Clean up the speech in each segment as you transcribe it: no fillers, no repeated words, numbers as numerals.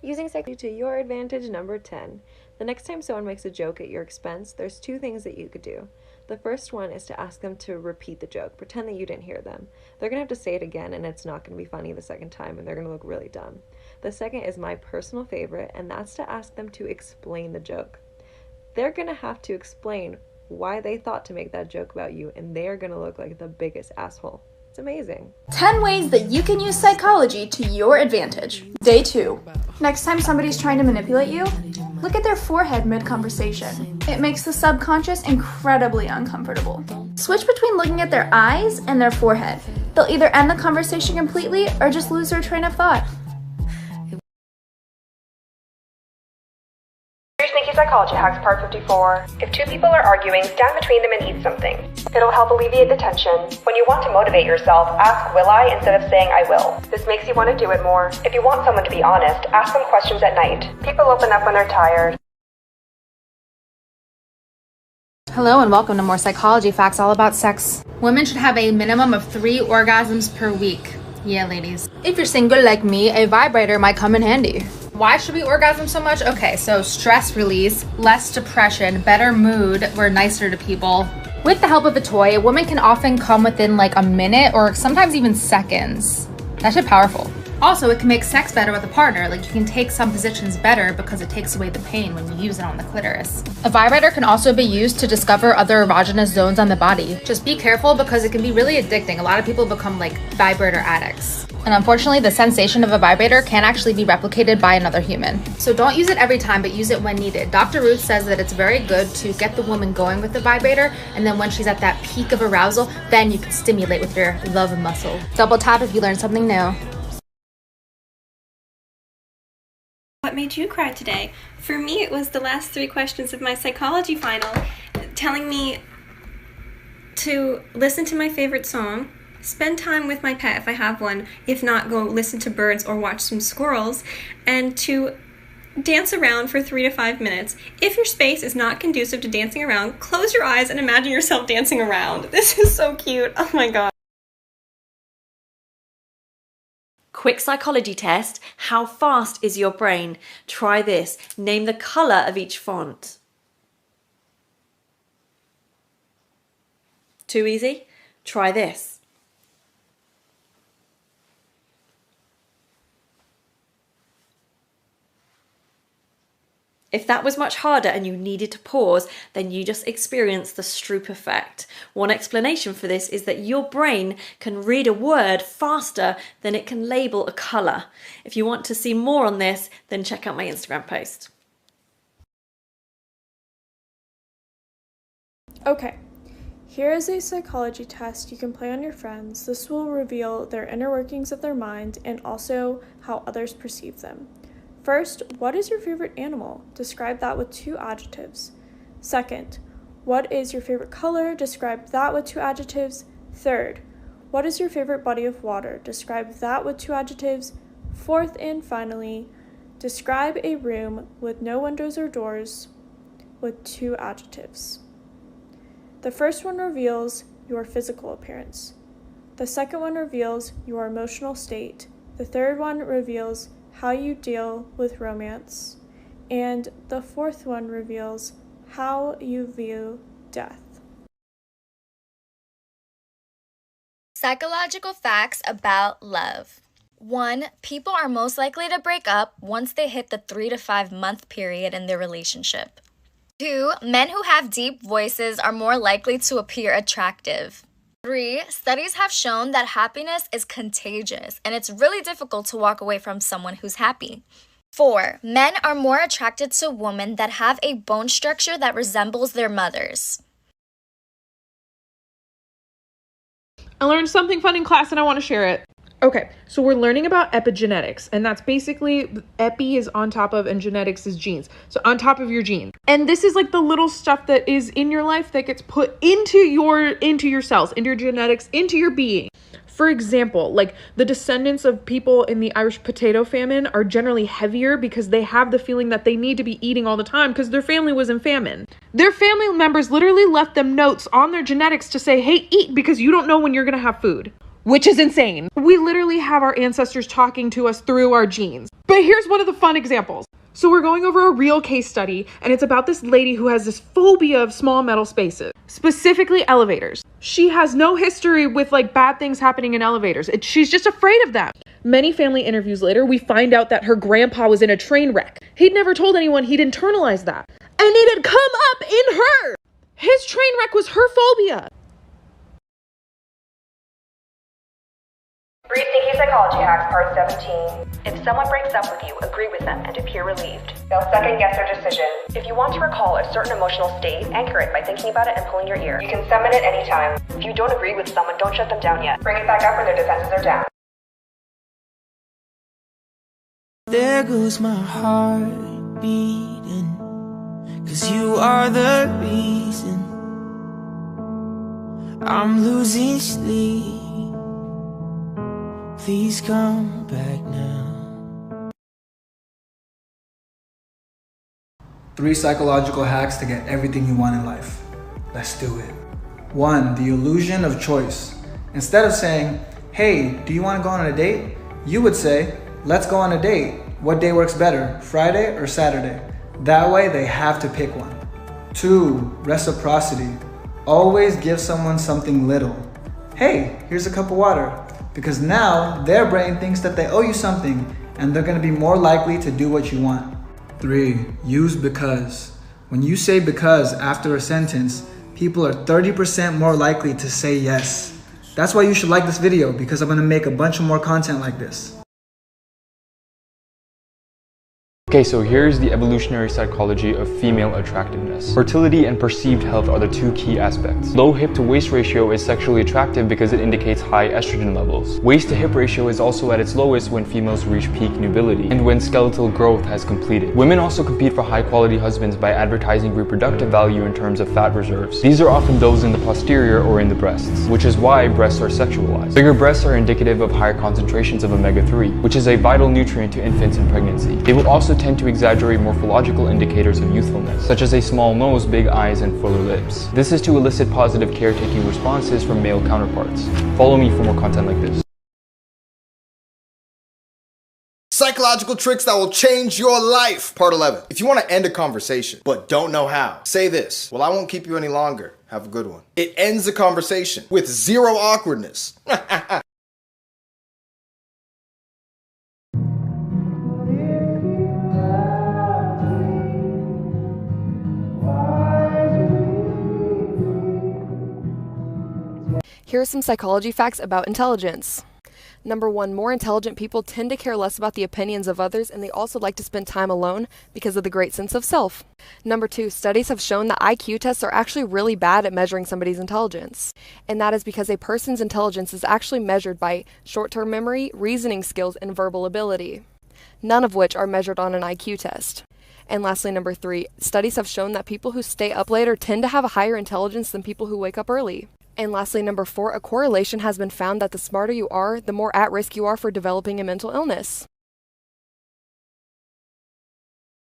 Using psychology to your advantage, number 10. The next time someone makes a joke at your expense, there's two things that you could do. The first one is to ask them to repeat the joke. Pretend that you didn't hear them. They're going to have to say it again, and it's not going to be funny the second time, and they're going to look really dumb. The second is my personal favorite, and that's to ask them to explain the joke. They're going to have to explain why they thought to make that joke about you, and they're going to look like the biggest asshole. It's amazing. 10 ways that you can use psychology to your advantage. Day 2. Next time somebody's trying to manipulate you, look at their forehead mid-conversation. It makes the subconscious incredibly uncomfortable. Switch between looking at their eyes and their forehead. They'll either end the conversation completely or just lose their train of thought. Sneaky Psychology Hacks Part 54. If two people are arguing, stand between them and eat something. It'll help alleviate the tension. When you want to motivate yourself, ask will I instead of saying I will. This makes you want to do it more. If you want someone to be honest, ask them questions at night. People open up when they're tired. Hello and welcome to more psychology facts all about sex. Women should have a minimum of 3 orgasms per week. Yeah, ladies. If you're single like me, a vibrator might come in handy. Why should we orgasm so much? Okay, so stress release, less depression, better mood, we're nicer to people. With the help of a toy, a woman can often come within like a minute or sometimes even seconds. That shit powerful. Also, it can make sex better with a partner. Like you can take some positions better because it takes away the pain when you use it on the clitoris. A vibrator can also be used to discover other erogenous zones on the body. Just be careful because it can be really addicting. A lot of people become like vibrator addicts. And unfortunately, the sensation of a vibrator can't actually be replicated by another human. So don't use it every time, but use it when needed. Dr. Ruth says that it's very good to get the woman going with the vibrator, and then when she's at that peak of arousal, then you can stimulate with your love muscle. Double tap if you learn something new. What made you cry today? For me, it was the last 3 questions of my psychology final telling me to listen to my favorite song, spend time with my pet if I have one, if not, go listen to birds or watch some squirrels, and to dance around for 3 to 5 minutes. If your space is not conducive to dancing around, close your eyes and imagine yourself dancing around. This is so cute. Oh my god. Quick psychology test. How fast is your brain? Try this. Name the color of each font. Too easy? Try this. If that was much harder and you needed to pause, then you just experienced the Stroop effect. One explanation for this is that your brain can read a word faster than it can label a colour. If you want to see more on this, then check out my Instagram post. Okay, here is a psychology test you can play on your friends. This will reveal their inner workings of their mind and also how others perceive them. First, what is your favorite animal? Describe that with 2 adjectives. Second, what is your favorite color? Describe that with 2 adjectives. Third, what is your favorite body of water? Describe that with 2 adjectives. Fourth and finally, describe a room with no windows or doors with 2 adjectives. The first one reveals your physical appearance. The second one reveals your emotional state. The third one reveals how you deal with romance, and the fourth one reveals how you view death. Psychological facts about love. 1. People are most likely to break up once they hit the 3 to 5 month period in their relationship. 2. Men who have deep voices are more likely to appear attractive. 3. Studies have shown that happiness is contagious, and it's really difficult to walk away from someone who's happy. 4. Men are more attracted to women that have a bone structure that resembles their mother's. I learned something fun in class and I want to share it. Okay, so we're learning about epigenetics, and that's basically epi is on top of and genetics is genes. So on top of your genes. And this is like the little stuff that is in your life that gets put into your cells, into your genetics, into your being. For example, like the descendants of people in the Irish potato famine are generally heavier because they have the feeling that they need to be eating all the time because their family was in famine. Their family members literally left them notes on their genetics to say, hey, eat because you don't know when you're going to have food. which is insane. We literally have our ancestors talking to us through our genes. But here's one of the fun examples. So we're going over a real case study, and it's about this lady who has this phobia of small metal spaces, specifically elevators. She has no history with like bad things happening in elevators. She's just afraid of them. Many family interviews later, we find out that her grandpa was in a train wreck. He'd never told anyone he'd internalized that. And it had come up in her. His train wreck was her phobia. Brief Sneaky Psychology Hacks, Part 17. If someone breaks up with you, agree with them and appear relieved. They'll second guess their decision. If you want to recall a certain emotional state, anchor it by thinking about it and pulling your ear. You can summon it anytime. If you don't agree with someone, don't shut them down yet. Bring it back up when their defenses are down. There goes my heart beating, 'cause you are the reason I'm losing sleep. Please come back now. 3 psychological hacks to get everything you want in life. Let's do it. 1. The illusion of choice. Instead of saying, hey, do you want to go on a date? You would say, let's go on a date. What day works better, Friday or Saturday? That way they have to pick one. 2. Reciprocity. Always give someone something little. Hey, here's a cup of water. Because now their brain thinks that they owe you something and they're going to be more likely to do what you want. 3. Use because. When you say because after a sentence, people are 30% more likely to say yes. That's why you should like this video, because I'm going to make a bunch of more content like this. Okay, so here's the evolutionary psychology of female attractiveness. Fertility and perceived health are the 2 key aspects. Low hip to waist ratio is sexually attractive because it indicates high estrogen levels. Waist to hip ratio is also at its lowest when females reach peak nubility and when skeletal growth has completed. Women also compete for high quality husbands by advertising reproductive value in terms of fat reserves. These are often those in the posterior or in the breasts, which is why breasts are sexualized. Bigger breasts are indicative of higher concentrations of omega-3, which is a vital nutrient to infants in pregnancy. They will also tend to exaggerate morphological indicators of youthfulness, such as a small nose, big eyes, and fuller lips. This is to elicit positive caretaking responses from male counterparts. Follow me for more content like this. Psychological tricks that will change your life. Part 11. If you want to end a conversation, but don't know how, say this. Well, I won't keep you any longer. Have a good one. It ends the conversation with 0 awkwardness. Here are some psychology facts about intelligence. Number 1, more intelligent people tend to care less about the opinions of others, and they also like to spend time alone because of the great sense of self. Number 2, studies have shown that IQ tests are actually really bad at measuring somebody's intelligence. And that is because a person's intelligence is actually measured by short-term memory, reasoning skills, and verbal ability, none of which are measured on an IQ test. And lastly, number 3, studies have shown that people who stay up later tend to have a higher intelligence than people who wake up early. And lastly, number 4, a correlation has been found that the smarter you are, the more at risk you are for developing a mental illness.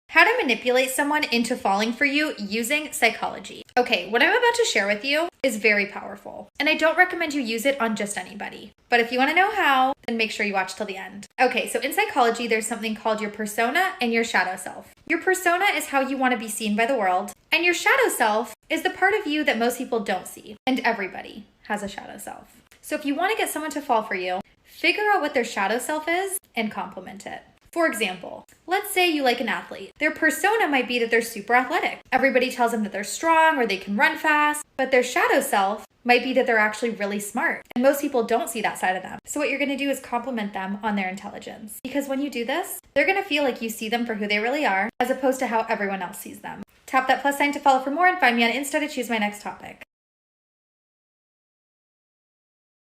How to manipulate someone into falling for you using psychology. Okay, what I'm about to share with you is very powerful, and I don't recommend you use it on just anybody. But if you want to know how, then make sure you watch till the end. Okay, so in psychology, there's something called your persona and your shadow self. Your persona is how you want to be seen by the world, and your shadow self is the part of you that most people don't see, and everybody has a shadow self. So if you want to get someone to fall for you, figure out what their shadow self is and compliment it. For example, let's say you like an athlete. Their persona might be that they're super athletic. Everybody tells them that they're strong or they can run fast, but their shadow self might be that they're actually really smart. And most people don't see that side of them. So what you're going to do is compliment them on their intelligence. Because when you do this, they're going to feel like you see them for who they really are, as opposed to how everyone else sees them. Tap that plus sign to follow for more and find me on Insta to choose my next topic.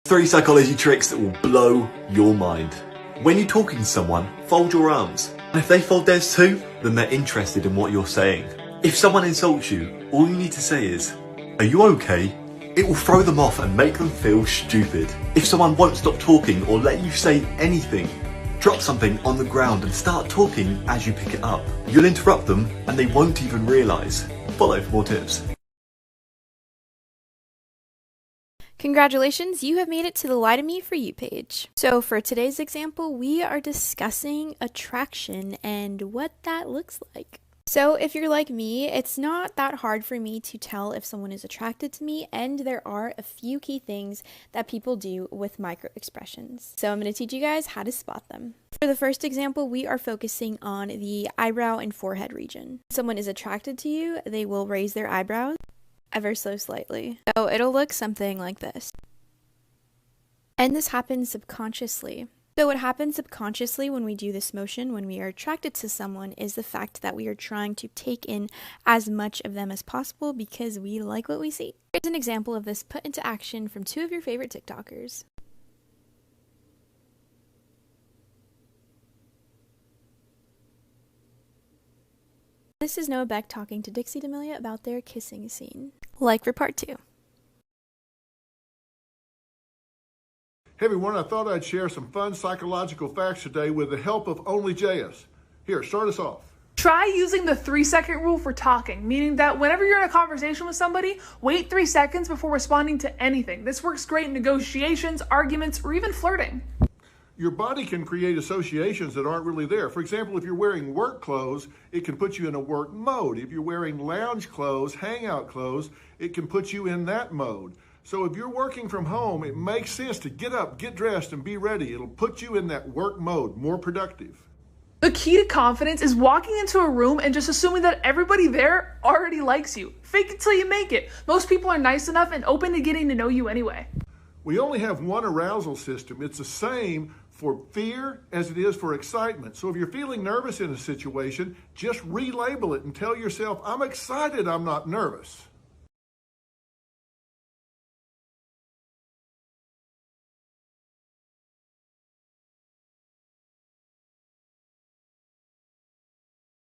3 psychology tricks that will blow your mind. When you're talking to someone, fold your arms. And if they fold theirs too, then they're interested in what you're saying. If someone insults you, all you need to say is, "Are you okay?" It will throw them off and make them feel stupid. If someone won't stop talking or let you say anything, drop something on the ground and start talking as you pick it up. You'll interrupt them and they won't even realise. Follow for more tips. Congratulations, you have made it to the Lie to Me For You page. So for today's example, we are discussing attraction and what that looks like. So if you're like me, it's not that hard for me to tell if someone is attracted to me, and there are a few key things that people do with micro expressions. So I'm going to teach you guys how to spot them. For the first example, we are focusing on the eyebrow and forehead region. If someone is attracted to you, they will raise their eyebrows ever so slightly. So it'll look something like this. And this happens subconsciously. So what happens subconsciously when we do this motion, when we are attracted to someone, is the fact that we are trying to take in as much of them as possible because we like what we see. Here's an example of this put into action from two of your favorite TikTokers. This is Noah Beck talking to Dixie D'Amelia about their kissing scene. Like for part 2. Hey everyone, I thought I'd share some fun psychological facts today with the help of only JS. Here, start us off. Try using the 3-second rule for talking, meaning that whenever you're in a conversation with somebody, wait 3 seconds before responding to anything. This works great in negotiations, arguments, or even flirting. Your body can create associations that aren't really there. For example, if you're wearing work clothes, it can put you in a work mode. If you're wearing lounge clothes, hangout clothes, it can put you in that mode. So if you're working from home, it makes sense to get up, get dressed, and be ready. It'll put you in that work mode, more productive. The key to confidence is walking into a room and just assuming that everybody there already likes you. Fake it till you make it. Most people are nice enough and open to getting to know you anyway. We only have one arousal system. It's the same for fear as it is for excitement. So if you're feeling nervous in a situation, just relabel it and tell yourself, I'm excited, I'm not nervous.